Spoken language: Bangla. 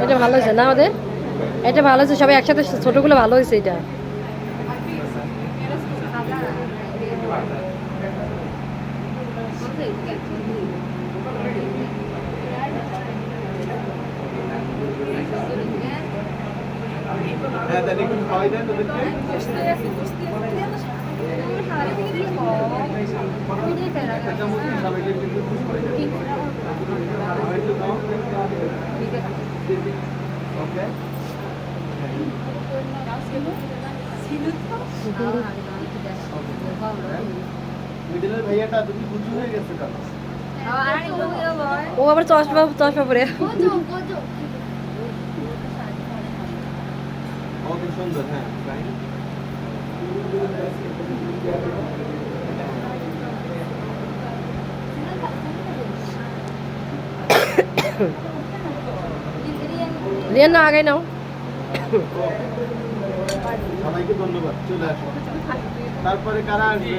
এটা ভালো হয়েছে না ওদের? এটা ভালো হয়েছে, সবাই একসাথে ছোটগুলো ভালো হয়েছে এটা। ও আবার চশমা চশমা পরে। সুন্দর, হ্যাঁ। রিয়ান না আগে নাও। সবাইকে ধন্যবাদ, চলে আসো। তারপরে কারা আসবে?